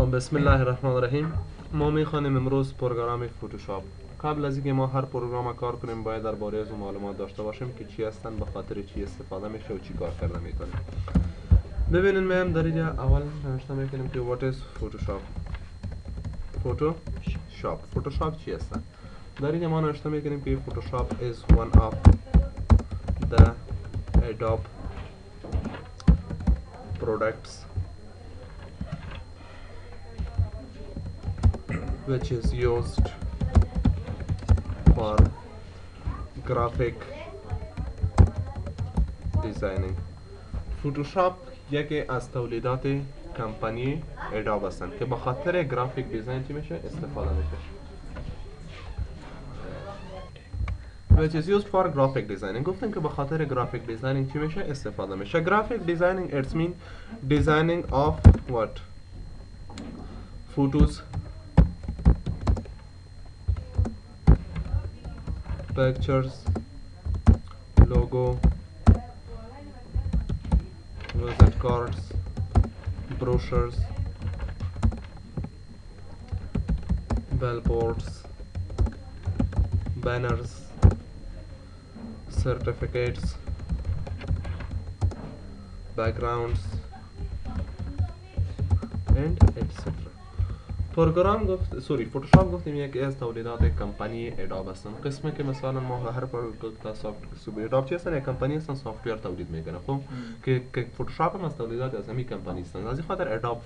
خب بسم الله الرحمن الرحیم. ما میخوانیم امروز پروگرام فوتوشاپ. قبل از اینکه ما هر پروگرام کار کنیم باید درباره از معلومات داشته باشیم که چی هستن، به خاطر چی استفاده میشه و چی کار کرده میتونیم. ببینید ما هم در اینجا اول نوشته میکنیم که what is فوتوشاپ. فوتوشاپ چی هستن؟ در اینجا ما نوشته میکنیم که فوتوشاپ is one of the Adobe products which is used for graphic designing. فوتوشاپ یکی از تولیدات کمپانی ادوب هستند که به خاطر گرافیک دیزاین چی میشه استفاده میشه. which is used for graphic designing. گفتیم که به خاطر graphic designing چی میشه استفاده میشه. graphic designing it's mean designing of what? photos, pictures, logo, visit cards, brochures, billboards, banners, certificates, backgrounds and etc. فوتوشاپ گفتیم یکی از تولیدات کمپانی ادوب هستن. قسمی که مثلا ما هر ادوب چی هستن، یک کمپانی هستن سافتویر تولید میکنه. خب که فوتوشاپ هم از تولیدات از همین کمپانی هستن. از این خاطر ادوب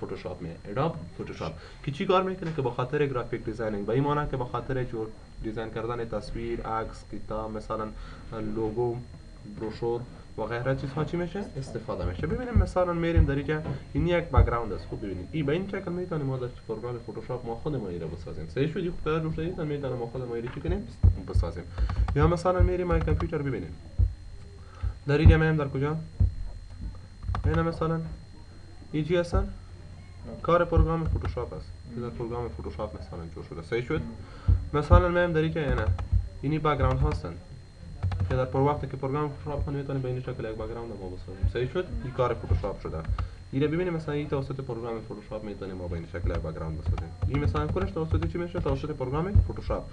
فوتوشاپ که چی کار میکنه که به خاطر گرافیک دیزاینینگ، به این معنی که به خاطر جور دیزاین کردن تصویر، عکس، کتاب، مثلا لوگو، بروشور و غیره چیزها چی میشه استفاده میشه. ببینیم مثلا میریم در اینجا این یک بک‌گراند است. خوب ببینید این به این شکل میتونیم ما در پروگرام فوتوشاپ ما خودمون این رو بسازیم. صحیح شد؟ خوب پیدا شد میتونیم ما خودمون این چی کنیم بسازیم. یا مثلا میریم مای کامپیوتر ببینیم در اینجا میایم در کجا اینا مثلا این چی هستن کار پروگرام فوتوشاپ است که در پروگرام فوتوشاپ مثلا جور شده. صحیح شد؟ مثلا میایم در اینجا اینا اینی بک‌گراند هستن که در وقتی که پروگرام فوتوشاپ کنیم میتونیم به این شکل یک بک‌گراند ما بسازیم. صحیح شد؟ این کار فوتوشاپ شده. اینو ببینیم مثلا این توسط پروگرام فوتوشاپ میتونیم ما به این شکل یک بک‌گراند بسازیم. این مثلا کلش توسط چی میشه؟ توسط پروگرام فوتوشاپ.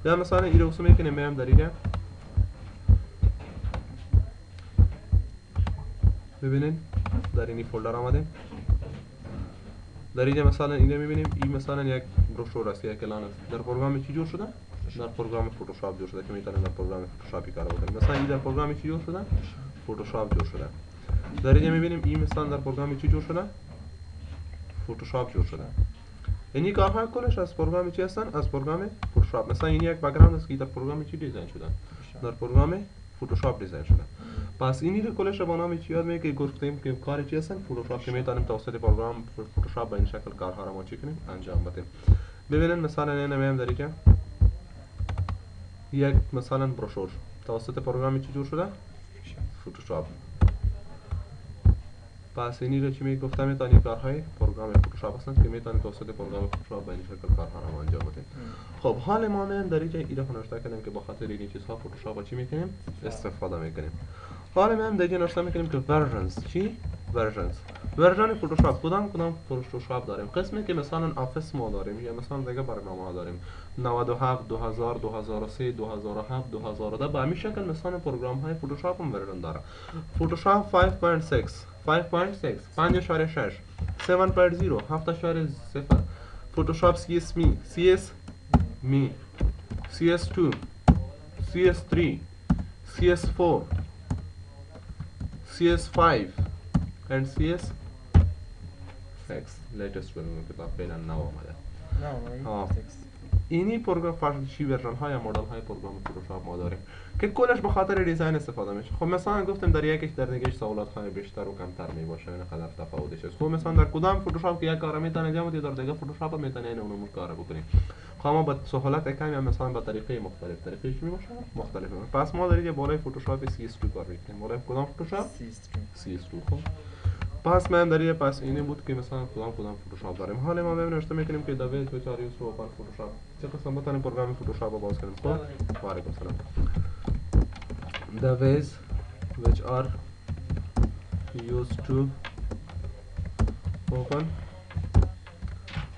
یا مثلا این رو میکنیم میام در اینجا ببینید در این فولدر آمدیم. در اینجا مثلا اینو میبینیم این مثلا یک بروشور است، یک اعلان است. در پروگرام چی جور شده؟ در پروگرام فوتوشاپ جور شده که میتونیم در پروگرام فوتوشاپی کار بکنیم. مثلا این در پروگرام چی جور شده؟ فوتوشاپ جور شده. در اینجا میبینیم این مثلا در پروگرام چی جور شده؟ فوتوشاپ جور شده. یعنی کارها کلش از پروگرام چی هستن؟ از پروگرام فوتوشاپ. مثلا این یک بک‌گراند است که در پروگرام چی دیزاین شده؟ در پروگرام فوتوشاپ دیزاین شده. پس اینی رو کلش با نام چی یاد میگه گفتیم که کار چی هستن؟ فوتوشاپ که میتونیم توسط پروگرام فوتوشاپ به این شکل کارها رو ما چی کنیم انجام بدیم. ببینید مثلا اینا میام در اینجا یک مثلا بروشور توسط پروگرام چی جور شده؟ فوتوشاپ. پس اینی رو چی میگفتم میتونید کارهای پروگرام فوتوشاپ هستند که میتونید توسط پروگرام فوتوشاپ به این شکل کارها رو انجام بدیم. خب حال ما میان در اینجا ایده نوشته کردیم که با خاطر این چیزها فوتوشاپ چی میکنیم استفاده میکنیم. حالا ما هم در اینجا نوشته میکنیم که ورژنز چی؟ ورژن فوتوشاپ کدام فوتوشاپ داریم؟ قسمی که مثلا آفیس ما داریم یا مثلا دیگه برنامه ها داریم 97 2000 2003 2007 2010 به همین شکل مثلا پروگرام های فوتوشاپ هم ورژن داره. فوتوشاپ 5.6 5.6 7.0 7.0 فوتوشاپ CS CS2 CS3 CS4 CS5 and CS6 latest version که تا فعلا نو آمده. اینی پروگرام چی ورژن های مدل های پروگرام فوتوشاپ ما داریم که کلش به خاطر دیزاین استفاده میشه. خب مثلا گفتم در یکیش در دیگه‌اش سهولت های بیشتر و کمتر می باشه، این قدر تفاوتش است. خب مثلا در کدام فوتوشاپ که یک کار میتونه انجام بده در دیگه فوتوشاپ هم میتونه این اون کار بکنیم. خب ما با سهولت کمی هم مثلا با طریقه مختلف طریقش می باشه مختلف. پس ما در اینجا بالای فوتوشاپ CS2 کار میکنیم. بالای کدام فوتوشاپ؟ CS2. خب پس من در پس اینی بود که مثلا کدام فوتوشاپ داریم. حالا ما نوشته میکنیم که دویز و چاریوس رو اوپن فوتوشاپ چه قسم بتونیم پروگرام فوتوشاپ رو باز کنیم. خب و علیکم السلام. The ways which are used to open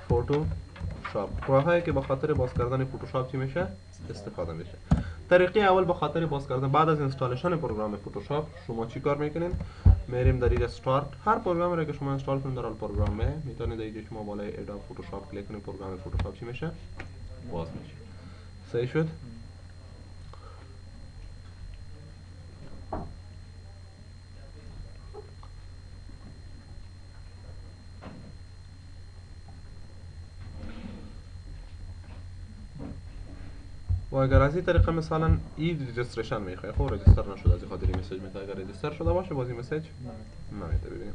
فوتوشاپ. راههایی که به خاطر باز کردن فوتوشاپ چی میشه استفاده میشه. طریقه اول به خاطر باز کردن بعد از اینستالیشن پروگرام فوتوشاپ شما چی کار میکنین؟ میریم در اینجا استارت، هر پروگرامی را که شما انستال کنید در اون پروگرام میتونید اینجا شما بالای ادوب فوتوشاپ کلیک کنید، پروگرام فوتوشاپ چی میشه باز میشه. صحیح شد؟ و اگر از این طریقه مثلا این رجیستریشن میخواد، خب رجیستر نشده از این خاطر مسیج میاد، اگر رجیستر شده باشه باز این مسیج نمیاد. ببینیم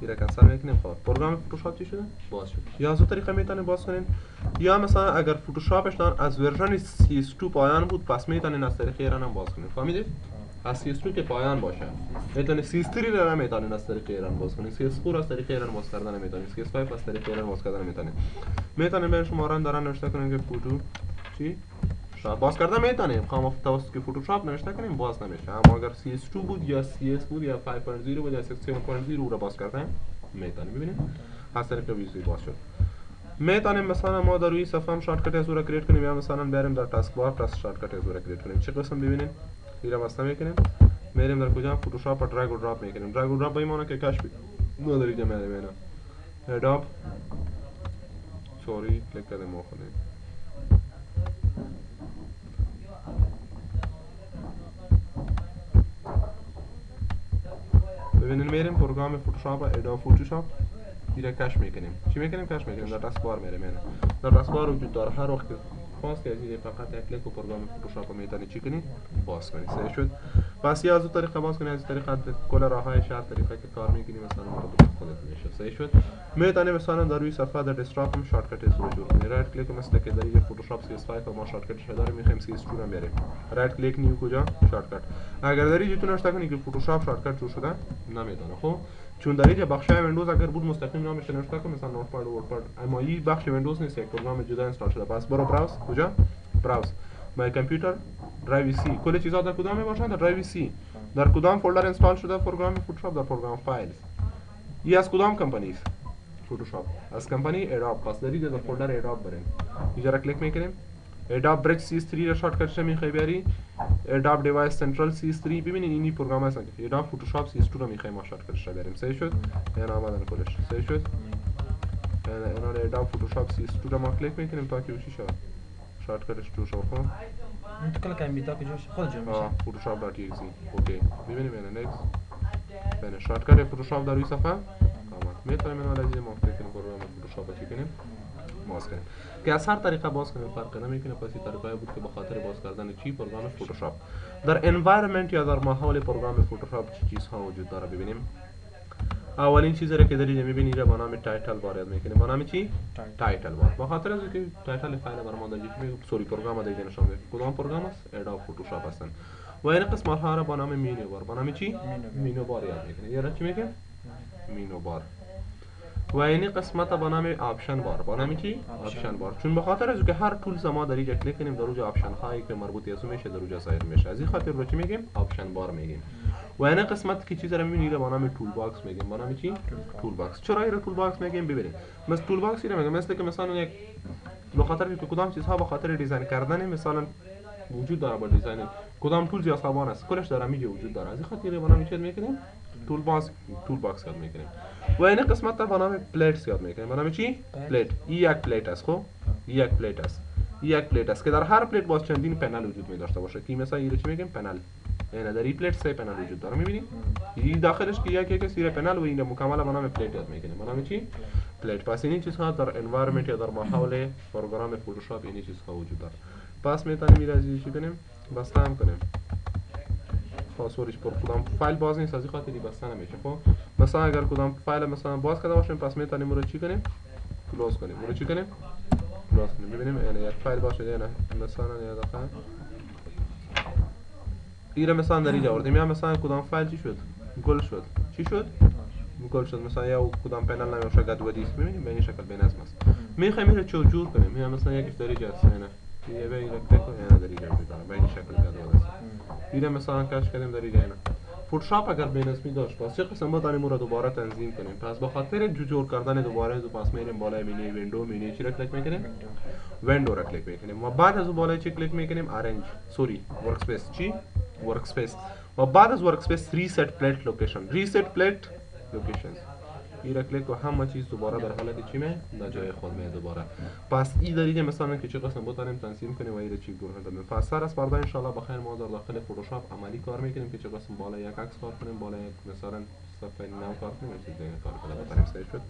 اینا کنسل میکنیم. خب پروگرام فوتوشاپ چی شده باز شد. یا از اون طریقه میتونید باز کنین، یا مثلا اگر فوتوشاپش از ورژن CS2 پایان بود پس میتونین از طریق ایران هم باز کنین. فهمیدید؟ از CS2 که پایان باشه میتونید CS3 رو نمیتونین از طریق ایران باز کنین، CS4 از طریق ایران باز کردن نمیتونین، CS5 از طریق ایران باز کردن نمیتونین. میتونین به شما دارن نوشته کنین که فوتو چی باز کردن میتونیم، خواهم توسط که فوتوشاپ نوشته کنیم باز نمیشه. اما اگر CS2 بود یا CS بود یا 5.0 بود یا 6.0 رو باز کردن میتونیم. ببینید از طریق ویزی باز شد. میتونیم مثلا ما در روی صفحه هم شارتکت از رو کریت کنیم، یا مثلا بریم در تاسک بار تاس شارتکت از رو کریت کنیم. چه قسم ببینید اینا واسه میکنیم، میریم در کجا فوتوشاپ پر درگ و دراپ میکنیم. درگ و دراپ به این معنی که کش ما در اینجا میاریم اینا ادوب سوری کلیک کردیم ما خودیم. ببینید میریم پروگرام فوتوشاپ ادوب فوتوشاپ دیره کش میکنیم. چی میکنیم؟ کش میکنیم. در تاسک بار میریم. در تاسک بار وجود داره، هر وقت خواست که از این فقط یک کلیک و پروگرام فوتوشاپ میتونید چی کنید باز کنید. صحیح شد؟ پس یا از اون طریقه باز کنید، از این طریقه کل راههای شهر طریقه که کار میکنید مثلا مربوط خودت میشه. صحیح شد؟ میتونید مثلا در روی صفحه در دسکتاپ هم شارتکت رو جور کنید. رایت کلیک مثلا که در این فوتوشاپ CS5 ما شارتکتش داریم میخوایم CS2 رو بیاریم. رایت کلیک نیو کجا شارتکت. اگر در اینجا تو نوشته کنید که فوتوشاپ شارتکت جور شده نمیتونه، خب چون در اینجا بخش ویندوز اگر بود مستقیم نامش نوشته کنید مثلا نوتپاد و ورپاد، اما این بخش ویندوز نیست، یک پروگرام جدا انستال شده. پس برو براوز کجا براوز مای کامپیوتر درایو سی، کل چیزا در کدام میباشن؟ در درایو سی. در کدام فولدر انستال شده پروگرام فوتوشاپ؟ در پروگرام فایلز. این از کدام کمپانی است؟ فوتوشاپ از کمپانی ادوب. پس در اینجا در فولدر ادوب بریم، اینجا را کلیک میکنیم. ادوب برج CS3 را شارتکتش میخوای بیاری، ادوب دیوایس سنترال CS3. ببینید این پروگرام هستن که ادوب فوتوشاپ CS2 رو میخوایم ما شارتکتش بیاریم. صحیح شد؟ اینا آمدن کلش. صحیح شد؟ اینا ادوب فوتوشاپ CS2 رو ما کلیک میکنیم تا که چی شود شارتکتش جور شد. خب انت كل كان بيتاك جوش خود جور میشه. فوتوشاپ دات اکس اوکی. ببینیم اینا نکست بین شارتکت فوتوشاپ در روی صفحه آمد. میتونیم اینو لازم مفید کنیم پروگرام فوتوشاپ چی کنیم باز کنیم که از هر طریقه باز کنیم فرق نمیکنه. پس این طریقه بود که به خاطر باز کردن چی پروگرام فوتوشاپ در انوایرمنت یا در ماحول پروگرام فوتوشاپ چه چیزها وجود داره. ببینیم اولین چیزی را که در اینجا می‌بینید با نام تایتل بار یاد می‌کنیم. با نام چی؟ تایتل بار. به خاطر از اینکه تایتل فایل برام در اینجا سوری پروگرام در اینجا نشون میده. کدام پروگرام است؟ ادوب فوتوشاپ هستن. و این قسمت ها را با نام مینو بار. با نام چی؟ مینو بار یاد می‌کنید. یا چی میگه؟ مینو بار. و این قسمت با نام آپشن بار. با نام چی؟ آپشن بار. چون به خاطر از اینکه هر تولز ما در اینجا کلیک کنیم در اونجا آپشن هایی که مربوط به میشه در اونجا ظاهر میشه. از این خاطر رو چی میگیم؟ آپشن بار میگیم. و این قسمت که چیزی رو می‌بینید با نام تول باکس میگیم. با نام چی؟ تول باکس. چرا این تول باکس میگیم؟ ببینید مثلا تول باکس رو میگم مثل که مثلا یک به خاطر اینکه کدام چیزها به خاطر دیزاین کردن مثلا وجود داره با دیزاین کدام تولز یا سامان است کلش داره میگه وجود داره. از این خاطر با نام چی میکنیم؟ تول باکس یاد میکنیم. و این قسمت با نام پلیتس یاد میکنیم. با نام چی؟ پلیت. این یک پلیت است. خب یک پلیت است. یک پلیت است که در هر پلیت باز چندین پنل وجود می داشته باشه. که مثلا اینو چی میگیم؟ پنل. یعنی در این پلیت سه پنل وجود داره. میبینید این داخلش که یک سیر پنل و این مکمل با نام پلیت یاد میکنیم. با نام چی؟ پلیت. پس این چیزها در انوایرمنت یا در ماحول پروگرام فوتوشاپ این چیزها وجود داره. پس میتونیم این چی کنیم؟ بسته هم کنیم. پاسوردش پر کدام فایل باز نیست از این خاطر بسته نمیشه. خب مثلا اگر کدام فایل مثلا باز کرده باشیم پس میتونیم رو چی کنیم؟ کلوز کنیم. رو چی کنیم؟ کلوز کنیم. ببینیم یعنی یک فایل باشه یا نه. مثلا یا داخل ایره مثلا در اینجا آوردیم یا مثلا کدام فایل چی شد؟ گل شد. چی شد؟ گل شد. مثلا یا کدام پنل نمیشه گدودی است. میبینیم به این شکل به نظم است. میخوایم اینو جور کنیم. یا مثلا یکیش در اینجا است نه. یه به این کلیک کنیم یا در اینجا میذارم به این شکل گدود است. اینو مثلا کش کردیم در اینجا اینا. فتوشاپ اگر بینسبی داشت پس چه قسم بتانیم اون را دوباره تنظیم کنیم. پس به خاطر جور کردن دوباره پس میریم بالای مینی ویندو، مینی چی را کلیک میکنیم؟ ویندو را کلیک میکنیم و بعد از اون بالای چی کلیک میکنیم؟ ارنج سوری ورک اسپیس. چی؟ ورک اسپیس. و بعد از ورک اسپیس ریست پلیت لوکیشن، ریست پلیت لوکیشنز این را کلیک و همه چیز دوباره در حالت چی می در جای خود می دوباره. پس این دلیل مثلا که چه قسم بتانیم تنظیم کنیم و این چی گروه دادیم. پس سر از پرده ان شاء الله بخیر ما در داخل فتوشاپ عملی کار میکنیم که چه قسم بالا یک عکس کار کنیم، بالا یک مثلا صفحه نو کار کنیم، چیز دیگه کار کنیم. بتانیم سیو شد.